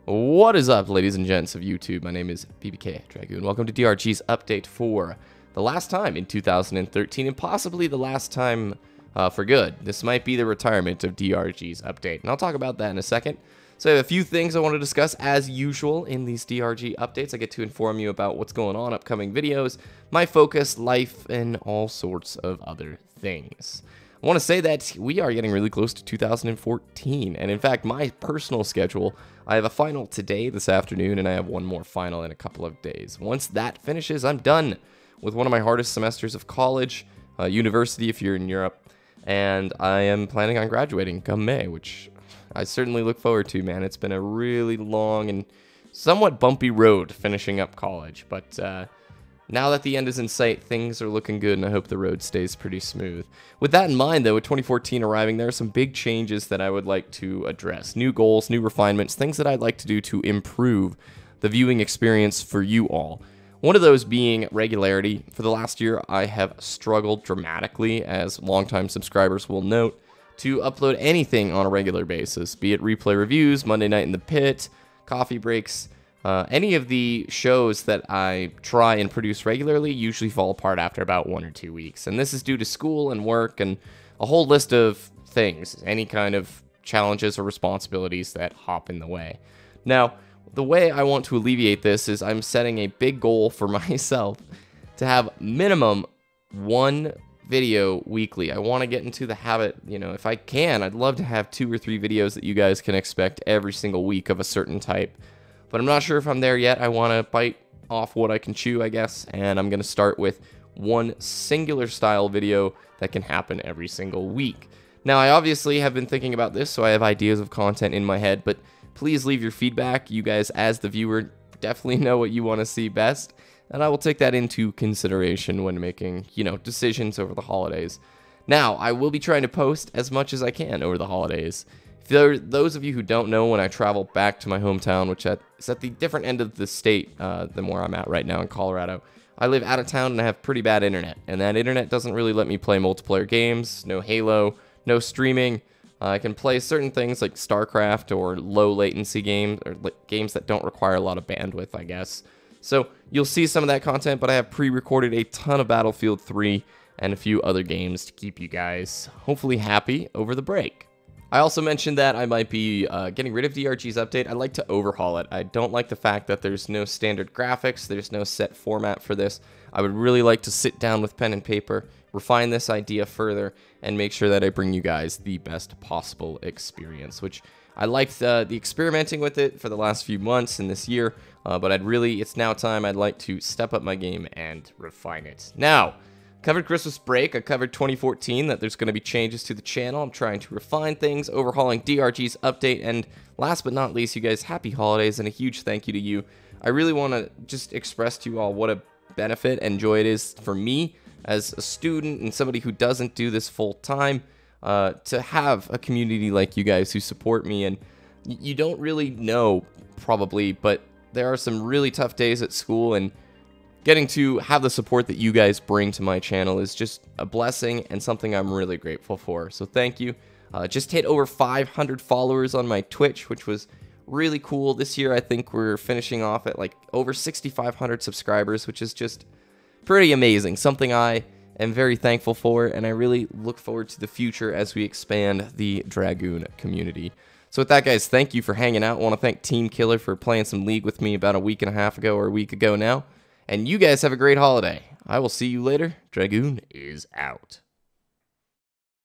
What is up, ladies and gents of YouTube? My name is BBK Dragoon. Welcome to DRGs Update for the last time in 2013, and possibly the last time for good. This might be the retirement of DRGs Update, and I'll talk about that in a second. So I have a few things I want to discuss as usual in these DRG updates. I get to inform you about what's going on, upcoming videos, my focus, life, and all sorts of other things. I want to say that we are getting really close to 2014, and in fact, my personal schedule, I have a final today, this afternoon, and I have one more final in a couple of days. Once that finishes, I'm done with one of my hardest semesters of college, university if you're in Europe, and I am planning on graduating come May, which I certainly look forward to, man. It's been a really long and somewhat bumpy road finishing up college, but now that the end is in sight, things are looking good, and I hope the road stays pretty smooth. With that in mind, though, with 2014 arriving, there are some big changes that I would like to address. New goals, new refinements, things that I'd like to do to improve the viewing experience for you all. One of those being regularity. For the last year, I have struggled dramatically, as longtime subscribers will note, to upload anything on a regular basis, be it replay reviews, Monday Night in the Pit, coffee breaks. Any of the shows that I try and produce regularly usually fall apart after about 1 or 2 weeks. And this is due to school and work and a whole list of things, any kind of challenges or responsibilities that hop in the way. Now, the way I want to alleviate this is I'm setting a big goal for myself to have minimum 1 video weekly. I want to get into the habit, if I can, I'd love to have 2 or 3 videos that you guys can expect every single week of a certain type. But I'm not sure if I'm there yet. I want to bite off what I can chew, I guess, and I'm going to start with 1 singular style video that can happen every single week. Now, I obviously have been thinking about this, so I have ideas of content in my head, but please leave your feedback. You guys, as the viewer, definitely know what you want to see best, and I will take that into consideration when making, decisions over the holidays. Now, I will be trying to post as much as I can over the holidays. For those of you who don't know, when I travel back to my hometown, which is at the different end of the state than where I'm at right now in Colorado, I live out of town and I have pretty bad internet. And that internet doesn't really let me play multiplayer games, no Halo, no streaming. I can play certain things like StarCraft or low latency games, or games that don't require a lot of bandwidth, I guess. So you'll see some of that content, but I have pre-recorded a ton of Battlefield 3 and a few other games to keep you guys hopefully happy over the break. I also mentioned that I might be getting rid of DRGs Update. I'd like to overhaul it. I don't like the fact that there's no standard graphics, there's no set format for this. I would really like to sit down with pen and paper, refine this idea further, and make sure that I bring you guys the best possible experience, which I liked the experimenting with it for the last few months and this year, but it's now time. I'd like to step up my game and refine it. Now, covered Christmas break, I covered 2014, that there's going to be changes to the channel. I'm trying to refine things, overhauling DRG's Update, and last but not least, you guys, happy holidays, and a huge thank you to you. I really want to just express to you all what a benefit and joy it is for me as a student and somebody who doesn't do this full time, to have a community like you guys who support me. And you don't really know, probably, but there are some really tough days at school, and getting to have the support that you guys bring to my channel is just a blessing and something I'm really grateful for. So thank you. Just hit over 500 followers on my Twitch, which was really cool. This year, I think we're finishing off at like over 6,500 subscribers, which is just pretty amazing. Something I am very thankful for, and I really look forward to the future as we expand the Dragoon community. So with that, guys, thank you for hanging out. I want to thank Team Killer for playing some League with me about a week and a half ago, or a week ago now. And you guys have a great holiday. I will see you later. Dragoon is out.